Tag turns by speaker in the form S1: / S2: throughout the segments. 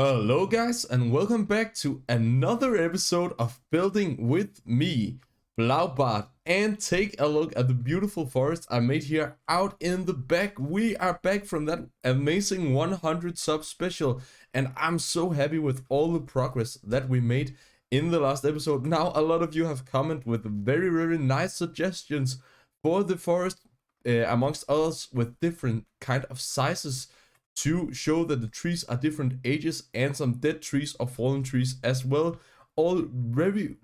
S1: Hello guys and welcome back to another episode of Building with me, BLAUBART, and take a look at the beautiful forest I made here out in the back. We are back from that amazing 100 sub special and I'm so happy with all the progress that we made in the last episode. Now a lot of you have commented with very nice suggestions for the forest, amongst others with different kind of sizes, to show that the trees are different ages and some dead trees or fallen trees as well. All very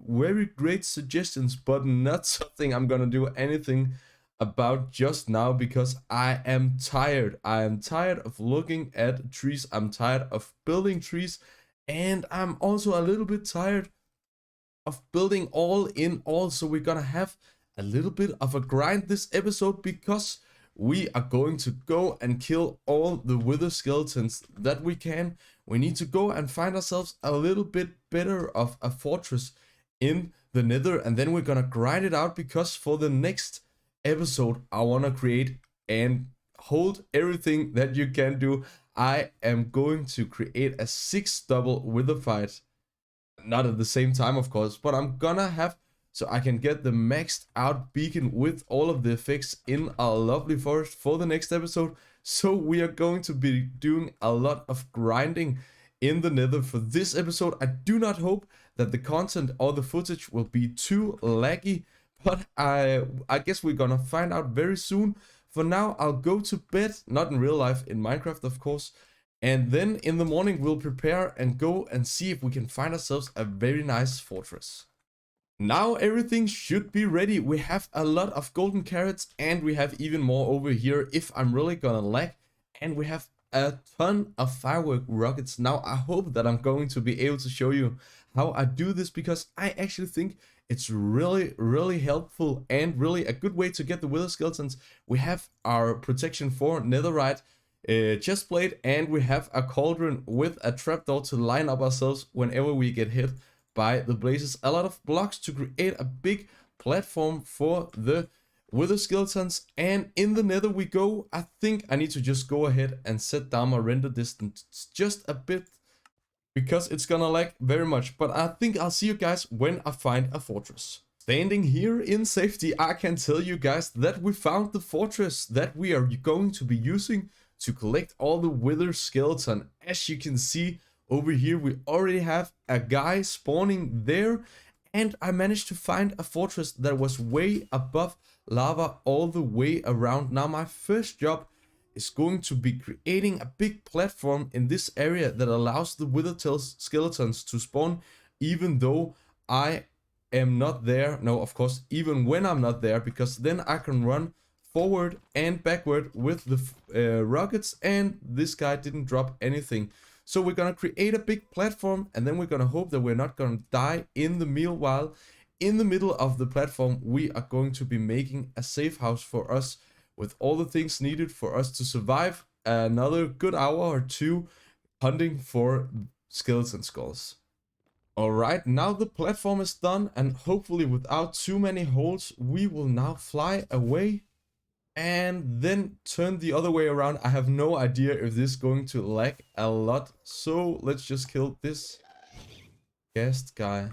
S1: great suggestions, but not something I'm gonna do anything about just now because I am tired. I am tired of looking at trees. I'm tired of building trees, and I'm also a little bit tired of building all in all. So we're gonna have a little bit of a grind this episode because we are going to go and kill all the wither skeletons that we can. We need to go and find ourselves a little bit better of a fortress in the nether, and then we're gonna grind it out because for the next episode I want to create and hold everything that you can do. I am going to create a 6 double wither fight, not at the same time of course, but I'm gonna have so I can get the maxed out beacon with all of the effects in our lovely forest for the next episode. So we are going to be doing a lot of grinding in the nether for this episode. I do not hope that the content or the footage will be too laggy, but I guess we're gonna find out very soon. For now, I'll go to bed, not in real life, in Minecraft of course, and then in the morning we'll prepare and go and see if we can find ourselves a very nice fortress. Now everything should be ready. We have a lot of golden carrots and we have even more over here if I'm really gonna lag. And we have a ton of firework rockets. Now I hope that I'm going to be able to show you how I do this because I actually think it's really helpful and really a good way to get the wither skeletons. We have our protection for netherite chest plate, and we have a cauldron with a trapdoor to line up ourselves whenever we get hit by the blazes. A lot of blocks to create a big platform for the wither skeletons, and in the nether we go. I think I need to just go ahead and set down my render distance just a bit because it's gonna lag very much, but I think I'll see you guys when I find a fortress. Standing here in safety, I can tell you guys that we found the fortress that we are going to be using to collect all the wither skeleton. As you can see over here, we already have a guy spawning there, and I managed to find a fortress that was way above lava all the way around. Now my first job is going to be creating a big platform in this area that allows the wither skeletons to spawn even though I am not there. No, of course, even when I'm not there, because then I can run forward and backward with the rockets, and this guy didn't drop anything. So we're gonna create a big platform, and then we're gonna hope that we're not gonna die in the meanwhile. In the middle of the platform, we are going to be making a safe house for us with all the things needed for us to survive another good hour or two hunting for skeleton skulls. Alright, now the platform is done, and hopefully without too many holes, we will now fly away and then turn the other way around. I have no idea if this is going to lag a lot, so let's just kill this guest guy.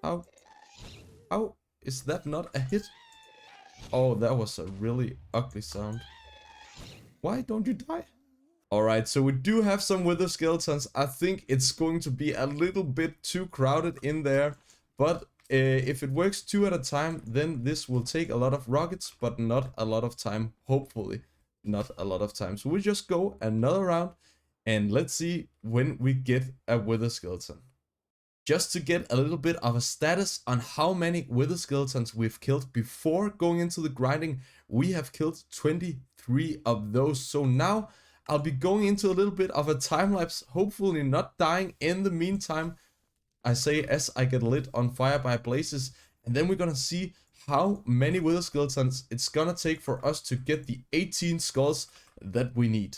S1: How is that not a hit? Oh, that was a really ugly sound. Why don't you die? Alright, so we do have some wither skeletons. I think it's going to be a little bit too crowded in there, but if it works 2 at a time, then this will take a lot of rockets, but not a lot of time. Hopefully not a lot of time. So we just go another round, and let's see when we get a wither skeleton. Just to get a little bit of a status on how many wither skeletons we've killed before going into the grinding, we have killed 23 of those. So now I'll be going into a little bit of a time lapse, hopefully not dying in the meantime, I say as I get lit on fire by blazes, and then we're gonna see how many wither skeletons it's gonna take for us to get the 18 skulls that we need.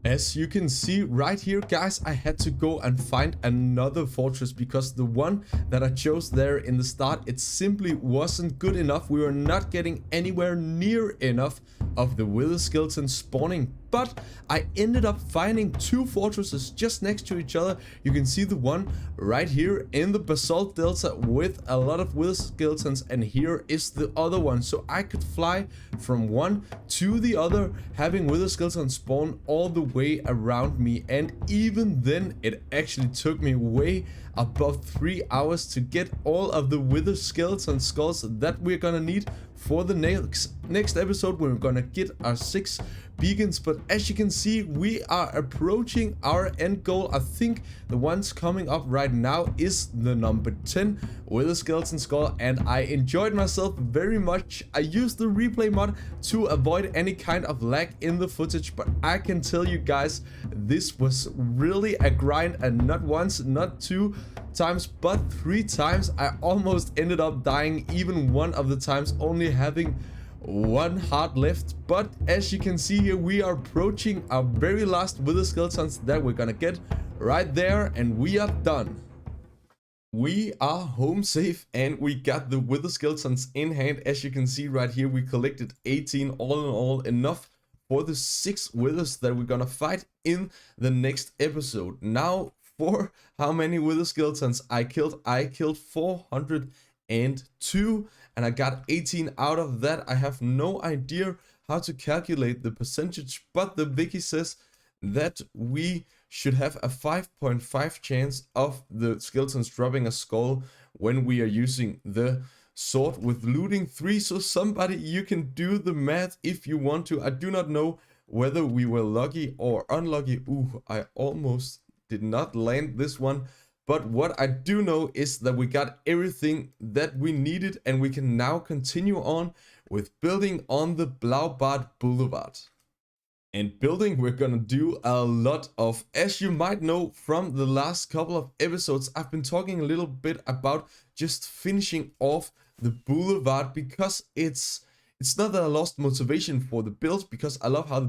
S1: As you can see right here, guys, I had to go and find another fortress because the one that I chose there in the start, it simply wasn't good enough. We were not getting anywhere near enough of the wither skeleton spawning, but I ended up finding two fortresses just next to each other. You can see the one right here in the basalt delta with a lot of wither skeletons, and here is the other one. So I could fly from one to the other, having wither skeletons spawn all the way around me, and even then it actually took me way above 3 hours to get all of the wither skeleton skulls that we're gonna need for the next episode. We're gonna get our 6 beacons, but as you can see, we are approaching our end goal. I think the ones coming up right now is the number 10 with a skeleton skull, and I enjoyed myself very much. I used the replay mod to avoid any kind of lag in the footage, but I can tell you guys, this was really a grind, and not once, not 2 times, but 3 times. I almost ended up dying, even one of the times only having 1 heart left. But as you can see here, we are approaching our very last wither skeletons that we're gonna get right there, and we are done. We are home safe and we got the wither skeletons in hand. As you can see right here, we collected 18 all in all, enough for the 6 withers that we're gonna fight in the next episode. Now, for how many wither skeletons I killed 402, and I got 18 out of that. I have no idea how to calculate the percentage, but the wiki says that we should have a 5.5 chance of the skeletons dropping a skull when we are using the sword with looting 3. So somebody, you can do the math if you want to. I do not know whether we were lucky or unlucky. Ooh, I almost did not land this one. But what I do know is that we got everything that we needed, and we can now continue on with building on the BLAUBART Boulevard. And building, we're gonna do a lot of. As you might know from the last couple of episodes, I've been talking a little bit about just finishing off the boulevard, because it's not that I lost motivation for the build, because I love how the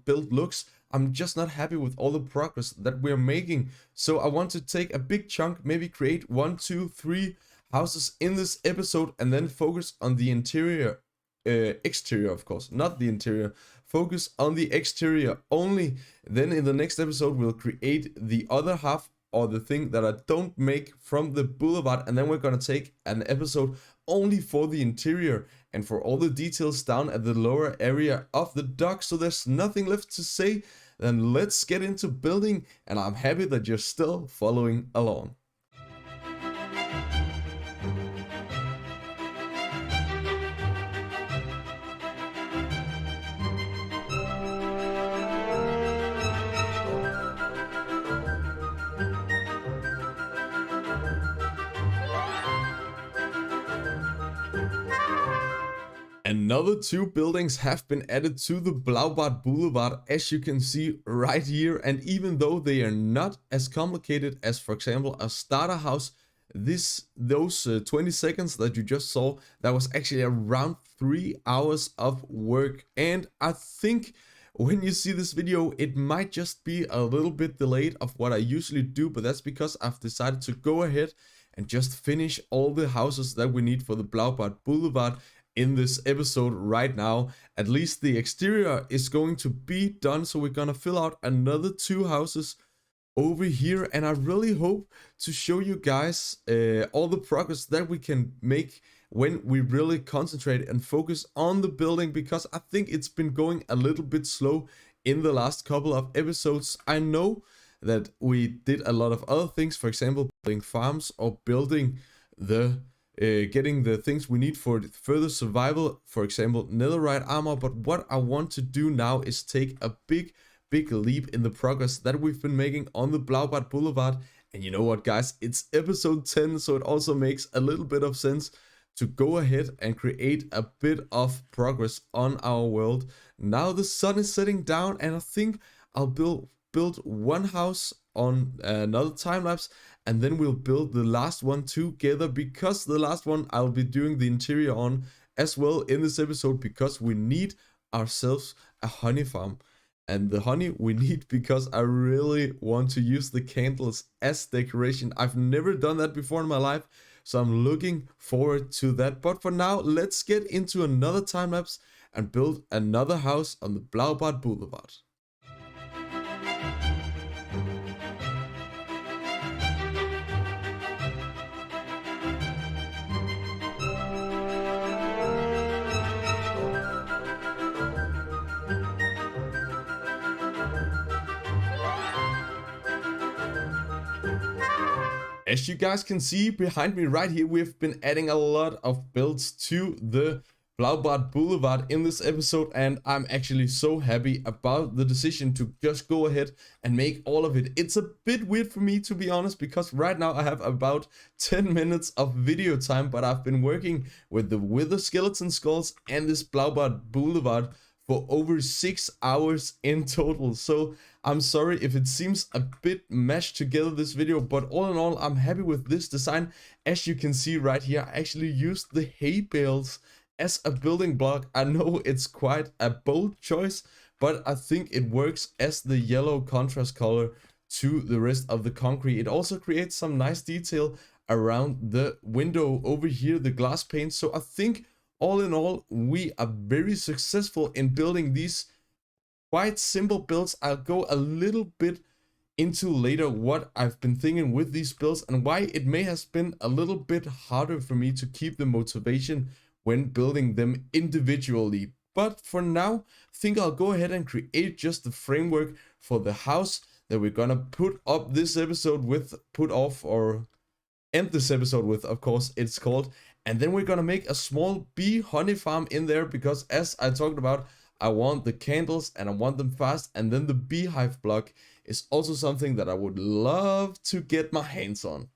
S1: build looks. I'm just not happy with all the progress that we're making. So I want to take a big chunk, maybe create 1, 2, 3 houses in this episode, and then focus on the interior, exterior, of course, not the interior. Focus on the exterior only. Then in the next episode, we'll create the other half, or the thing that I don't make from the boulevard, and then we're gonna take an episode only for the interior and for all the details down at the lower area of the dock. So there's nothing left to say. Then let's get into building, and I'm happy that you're still following along. Another 2 buildings have been added to the BLAUBART Boulevard, as you can see right here. And even though they are not as complicated as, for example, a starter house, those 20 seconds that you just saw, that was actually around 3 hours of work. And I think when you see this video, it might just be a little bit delayed of what I usually do, but that's because I've decided to go ahead and just finish all the houses that we need for the BLAUBART Boulevard in this episode right now. At least the exterior is going to be done, so we're gonna fill out another 2 houses over here, and I really hope to show you guys all the progress that we can make when we really concentrate and focus on the building, because I think it's been going a little bit slow in the last couple of episodes. I know that we did a lot of other things, for example, building farms or building the getting the things we need for further survival, for example netherite armor. But what I want to do now is take a big leap in the progress that we've been making on the BLAUBART Boulevard. And you know what, guys, it's episode 10, so it also makes a little bit of sense to go ahead and create a bit of progress on our world. Now the sun is setting down, and I think I'll build 1 house on another time lapse, and then we'll build the last one together, because the last one I'll be doing the interior on as well in this episode, because we need ourselves a honey farm. And the honey we need because I really want to use the candles as decoration. I've never done that before in my life, so I'm looking forward to that. But for now, let's get into another time lapse and build another house on the BLAUBART Boulevard. As you guys can see behind me right here, we've been adding a lot of builds to the BLAUBART Boulevard in this episode, and I'm actually so happy about the decision to just go ahead and make all of it. It's a bit weird for me, to be honest, because right now I have about 10 minutes of video time, but I've been working with the Wither Skeleton Skulls and this BLAUBART Boulevard for over 6 hours in total. So I'm sorry if it seems a bit mashed together, this video, but all in all, I'm happy with this design. As you can see right here, I actually used the hay bales as a building block. I know it's quite a bold choice, but I think it works as the yellow contrast color to the rest of the concrete. It also creates some nice detail around the window over here, the glass pane. So I think all in all, we are very successful in building these quite simple builds. I'll go a little bit into later what I've been thinking with these builds and why it may have been a little bit harder for me to keep the motivation when building them individually. But for now, I think I'll go ahead and create just the framework for the house that we're gonna put up this episode with, end this episode with, of course, it's called. And then we're gonna make a small bee honey farm in there because, as I talked about, I want the candles and I want them fast. And then the beehive block is also something that I would love to get my hands on.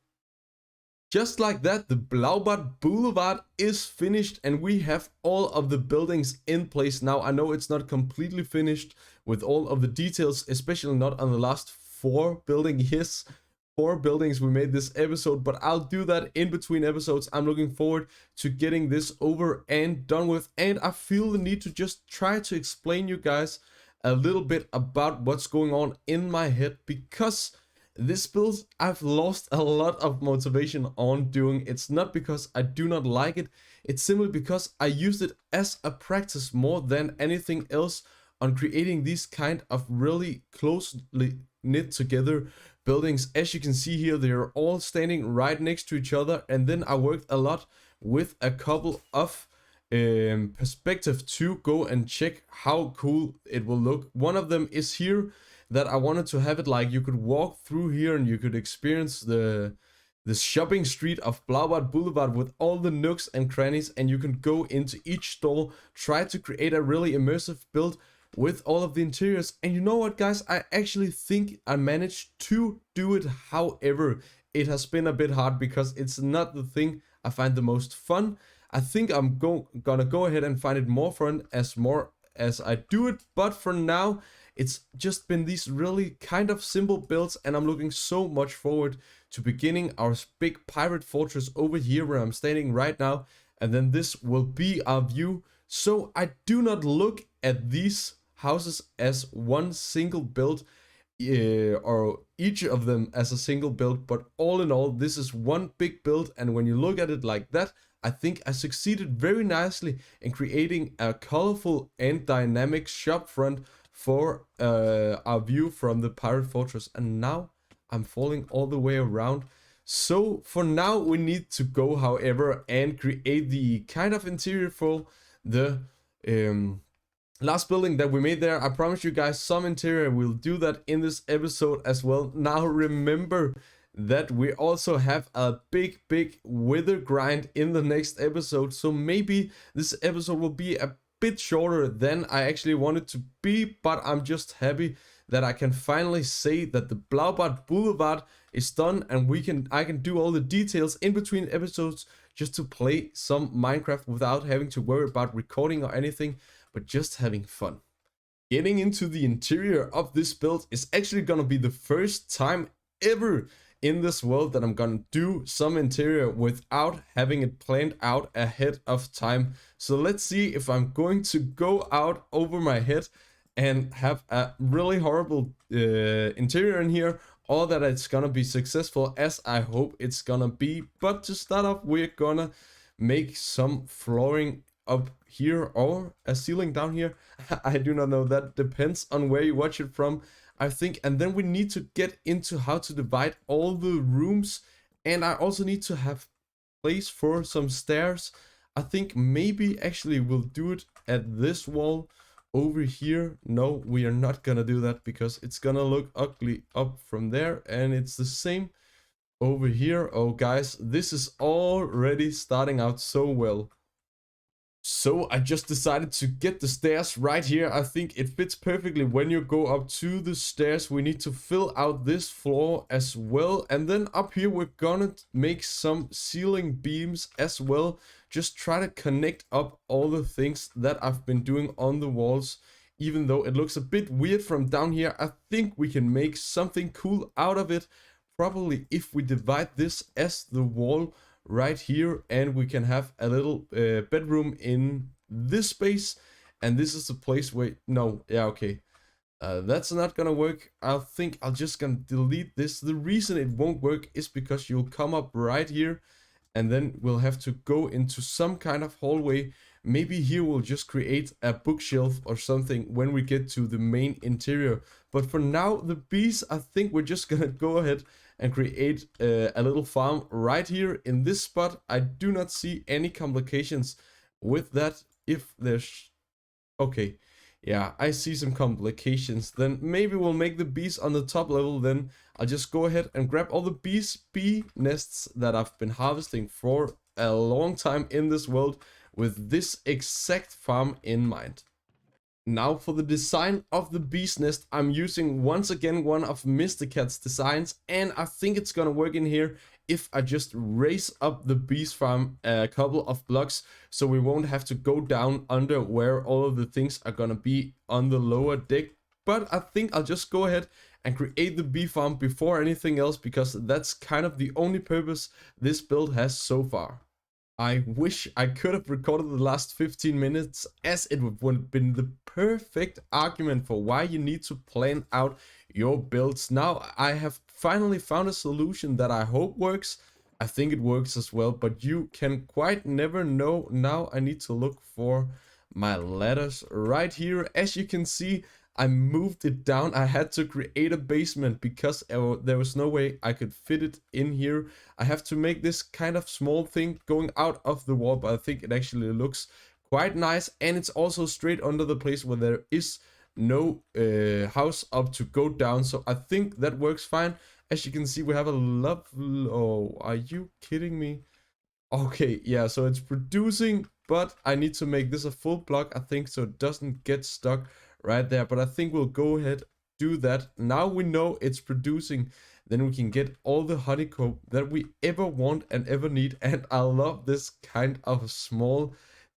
S1: Just like that, the BLAUBART Boulevard is finished and we have all of the buildings in place now. I know it's not completely finished with all of the details, especially not on the last 4 buildings. Yes, 4 buildings we made this episode, but I'll do that in between episodes. I'm looking forward to getting this over and done with, and I feel the need to just try to explain you guys a little bit about what's going on in my head, because this build I've lost a lot of motivation on doing. It's not because I do not like it, it's simply because I used it as a practice more than anything else on creating these kind of really closely knit together buildings. As you can see here, they're all standing right next to each other, and then I worked a lot with a couple of perspective to go and check how cool it will look. One of them is here, that I wanted to have it like you could walk through here and you could experience the shopping street of BLAUBART Boulevard with all the nooks and crannies, and you can go into each store, try to create a really immersive build with all of the interiors. And you know what, guys, I actually think I managed to do it. However, it has been a bit hard because it's not the thing I find the most fun. I think I'm gonna go ahead and find it more fun as I do it, but for now it's just been these really kind of simple builds, and I'm looking so much forward to beginning our big pirate fortress over here where I'm standing right now, and then this will be our view. So I do not look at these houses as one single build, or each of them as a single build, but all in all, this is one big build. And when you look at it like that, I think I succeeded very nicely in creating a colorful and dynamic shop front for our view from the pirate fortress. And now I'm falling all the way around. So for now we need to go, however, and create the kind of interior for the last building that we made there. I promise you guys some interior. We'll do that in this episode as well. Now remember that we also have a big wither grind in the next episode, so maybe this episode will be a bit shorter than I actually wanted to be, but I'm just happy that I can finally say that the BLAUBART Boulevard is done, and I can do all the details in between episodes just to play some Minecraft without having to worry about recording or anything, but just having fun. Getting into the interior of this build is actually gonna be the first time ever in this world that I'm gonna do some interior without having it planned out ahead of time. So let's see if I'm going to go out over my head and have a really horrible interior in here, or that it's gonna be successful as I hope it's gonna be. But to start off, we're gonna make some flooring up here or a ceiling down here. I do not know, that depends on where you watch it from, I think. And then we need to get into how to divide all the rooms, and I also need to have place for some stairs. I think maybe actually we'll do it at this wall over here. No, we are not gonna do that because it's gonna look ugly up from there, and it's the same over here. Oh guys, this is already starting out so well. So I just decided to get the stairs right here. I think it fits perfectly. When you go up to the stairs, we need to fill out this floor as well. And then up here, we're gonna make some ceiling beams as well. Just try to connect up all the things that I've been doing on the walls. Even though it looks a bit weird from down here, I think we can make something cool out of it. Probably if we divide this as the wall right here, and we can have a little bedroom in this space, and this is the place where no, yeah, okay, that's not gonna work. I think I'll just gonna delete this. The reason it won't work is because you'll come up right here, and then we'll have to go into some kind of hallway. Maybe here we'll just create a bookshelf or something when we get to the main interior. But for now, the bees, I think we're just gonna go ahead and create a little farm right here in this spot. I do not see any complications with that. If there's... okay, yeah, I see some complications. Then maybe we'll make the bees on the top level. Then I'll just go ahead and grab all the bee nests that I've been harvesting for a long time in this world with this exact farm in mind. Now for the design of the bee's nest, I'm using once again one of Mr. Cat's designs, and I think it's gonna work in here if I just raise up the bee's farm a couple of blocks, so we won't have to go down under where all of the things are gonna be on the lower deck. But I think I'll just go ahead and create the bee farm before anything else, because that's kind of the only purpose this build has so far. I wish I could have recorded the last 15 minutes, as it would have been the perfect argument for why you need to plan out your builds. Now I have finally found a solution that I hope works. I think it works as well, but you can quite never know. Now I need to look for my ladders right here. As you can see, I moved it down. I had to create a basement because there was no way I could fit it in here. I have to make this kind of small thing going out of the wall, but I think it actually looks quite nice. And it's also straight under the place where there is no house up to go down. So I think that works fine. As you can see, we have a lovely... oh, are you kidding me? Okay, yeah, so it's producing, but I need to make this a full block, I think, so it doesn't get stuck right there. But I think we'll go ahead, do that. Now we know it's producing, then we can get all the honeycomb that we ever want and ever need. And I love this kind of small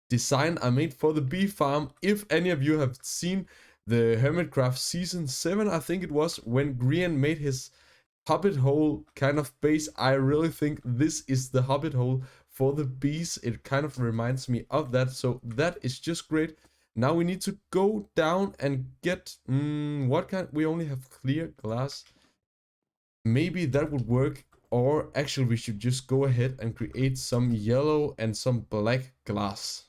S1: design I made for the bee farm. If any of you have seen the Hermitcraft season 7, I think it was, when Grian made his hobbit hole kind of base, I really think this is the hobbit hole for the bees. It kind of reminds me of that, so that is just great. Now we need to go down and get what kind... we only have clear glass. Maybe that would work, or actually we should just go ahead and create some yellow and some black glass.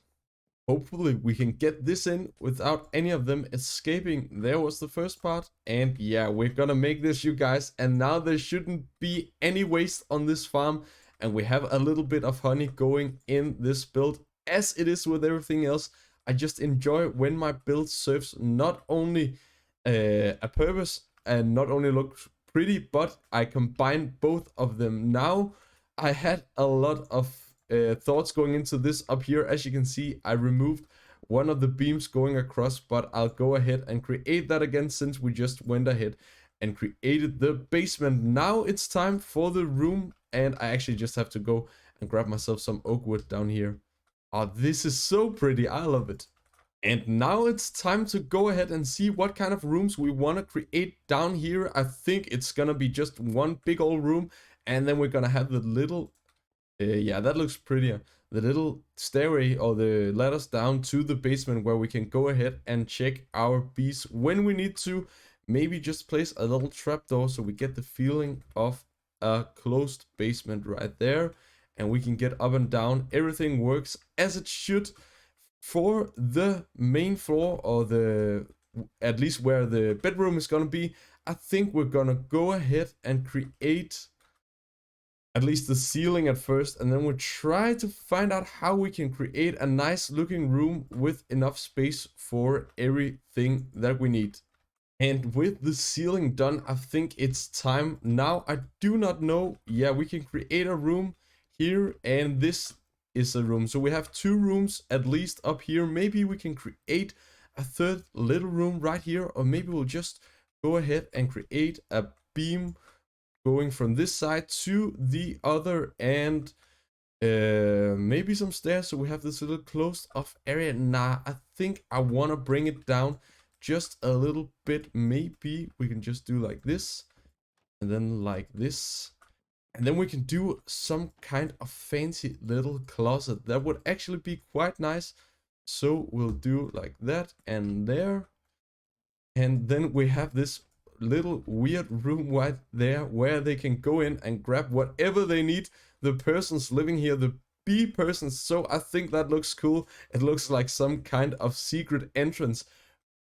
S1: Hopefully we can get this in without any of them escaping. There was the first part. And yeah, we're gonna make this, you guys. And now there shouldn't be any waste on this farm. And we have a little bit of honey going in this build. As it is with everything else, I just enjoy when my build serves not only a purpose and not only looks pretty, but I combine both of them. Now I had a lot of thoughts going into this up here. As you can see, I removed one of the beams going across, but I'll go ahead and create that again since we just went ahead and created the basement. Now it's time for the room, and I actually just have to go and grab myself some oak wood down here. Oh, this is so pretty. I love it. And now it's time to go ahead and see what kind of rooms we want to create down here. I think it's gonna be just one big old room, and then we're gonna have the little... yeah, that looks prettier. the little stairway or the ladders down to the basement where we can go ahead and check our bees when we need to. Maybe just place a little trapdoor so we get the feeling of a closed basement right there, and we can get up and down. Everything works as it should. For the main floor, or the at least where the bedroom is gonna be, I think we're gonna go ahead and create at least the ceiling at first, and then we'll try to find out how we can create a nice looking room with enough space for everything that we need. And with the ceiling done, I think it's time now. I do not know. Yeah, we can create a room here, and this is a room. So we have 2 rooms at least up here. Maybe we can create a third little room right here, or maybe we'll just go ahead and create a beam going from this side to the other, and maybe some stairs so we have this little closed off area. Nah, I think I want to bring it down just a little bit. Maybe we can just do like this, and then like this, and then we can do some kind of fancy little closet that would actually be quite nice. So we'll do like that and there, and then we have this little weird room right there where they can go in and grab whatever they need. The persons living here, the bee persons. So I think that looks cool. It looks like some kind of secret entrance.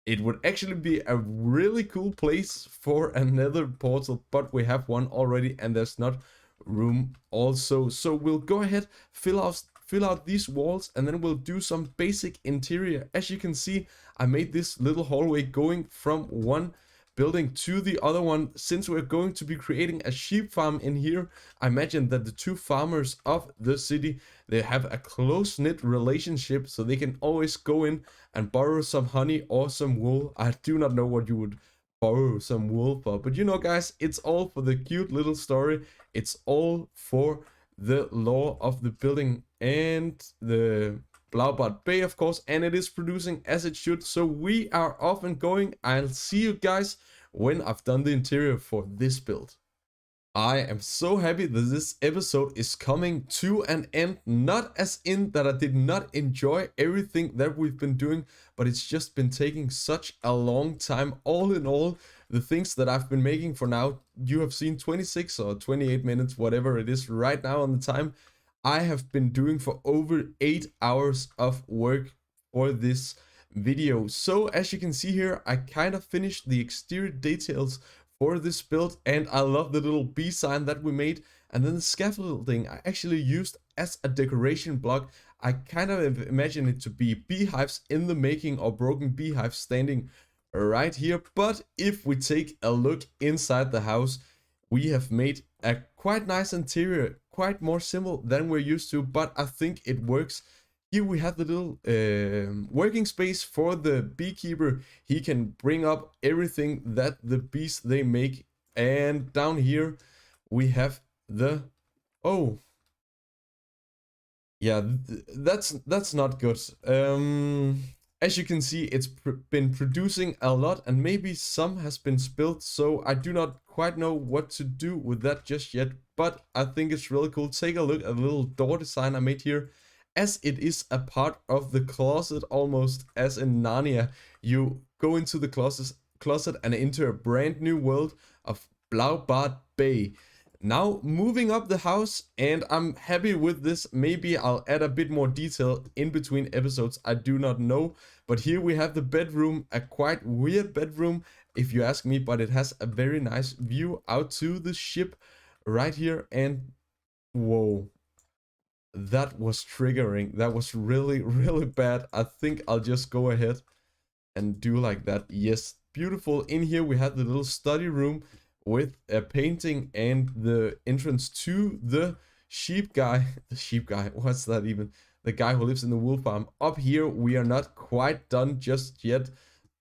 S1: It would actually be a really cool place for another portal, but we have one already and there's not room also. So we'll go ahead, fill out these walls, and then we'll do some basic interior. As you can see, I made this little hallway going from one building to the other one. Since we're going to be creating a sheep farm in here, I imagine that the 2 farmers of the city, they have a close-knit relationship, so they can always go in and borrow some honey or some wool. I do not know what you would borrow some wool for, but you know guys, it's all for the cute little story. It's all for the lore of the building and the BLAUBART Bay, of course, and it is producing as it should. So we are off and going. I'll see you guys when I've done the interior for this build. I am so happy that this episode is coming to an end. Not as in that I did not enjoy everything that we've been doing, but it's just been taking such a long time. All in all, the things that I've been making for now, you have seen 26 or 28 minutes, whatever it is right now on the time. I have been doing for over 8 hours of work for this video. So as you can see here, I kind of finished the exterior details for this build, and I love the little bee sign that we made. And then the scaffolding I actually used as a decoration block. I kind of imagine it to be beehives in the making, or broken beehives standing right here. But if we take a look inside the house, we have made a quite nice interior, quite more simple than we're used to, but I think it works. Here we have the little working space for the beekeeper. He can bring up everything that the bees they make. And down here we have the, oh yeah, that's not good. As you can see, it's been producing a lot, and maybe some has been spilled, so I do not quite know what to do with that just yet, but I think it's really cool. Take a look at the little door design I made here, as it is a part of the closet, almost as in Narnia. You go into the closet and enter a brand new world of BLAUBART Bay. Now moving up the house, and I'm happy with this. Maybe I'll add a bit more detail in between episodes, I do not know. But here we have the bedroom, a quite weird bedroom if you ask me, but it has a very nice view out to the ship right here. And whoa, that was triggering. That was really, really bad. I think I'll just go ahead and do like that. Yes, beautiful. In here we have the little study room with a painting and the entrance to the sheep guy. The sheep guy, what's that even? The guy who lives in the wool farm. Up here we are not quite done just yet,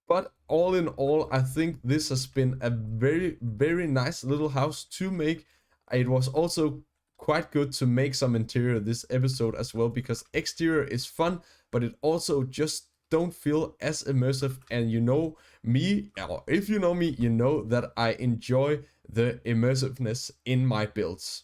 S1: but all in all, I think this has been a very, very nice little house to make. It was also quite good to make some interior this episode as well, because exterior is fun, but it also just don't feel as immersive. And you know me, or if you know me, you know that I enjoy the immersiveness in my builds.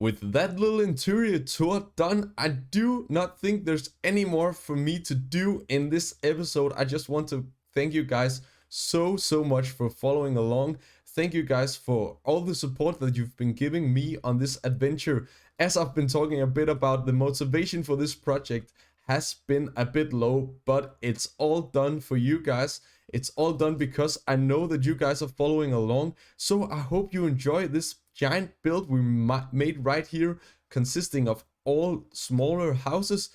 S1: with that little interior tour done, I do not think there's any more for me to do in this episode. I just want to thank you guys so much for following along. Thank you guys for all the support that you've been giving me on this adventure. As I've been talking a bit about, the motivation for this project has been a bit low, but it's all done for you guys. It's all done because I know that you guys are following along. So I hope you enjoy this giant build we made right here, consisting of all smaller houses.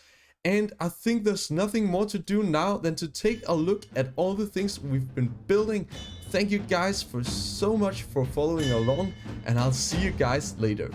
S1: And I think there's nothing more to do now than to take a look at all the things we've been building. Thank you guys for so much for following along, and I'll see you guys later.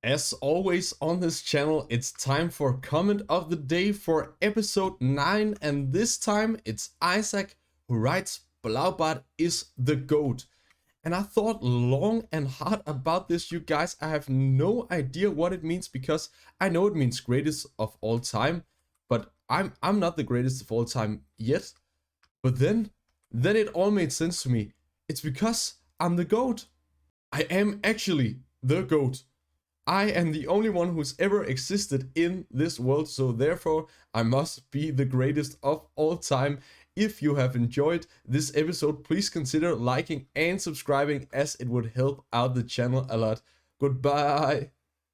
S1: As always on this channel, it's time for comment of the day for episode 9, and this time it's Isaac who writes, "BLAUBART is the GOAT." And I thought long and hard about this, you guys. I have no idea what it means, because I know it means greatest of all time, but I'm not the greatest of all time yet. But then it all made sense to me. It's because I'm the GOAT. I am actually the GOAT. I am the only one who's ever existed in this world, so therefore I must be the greatest of all time. If you have enjoyed this episode, please consider liking and subscribing, as it would help out the channel a lot. Goodbye.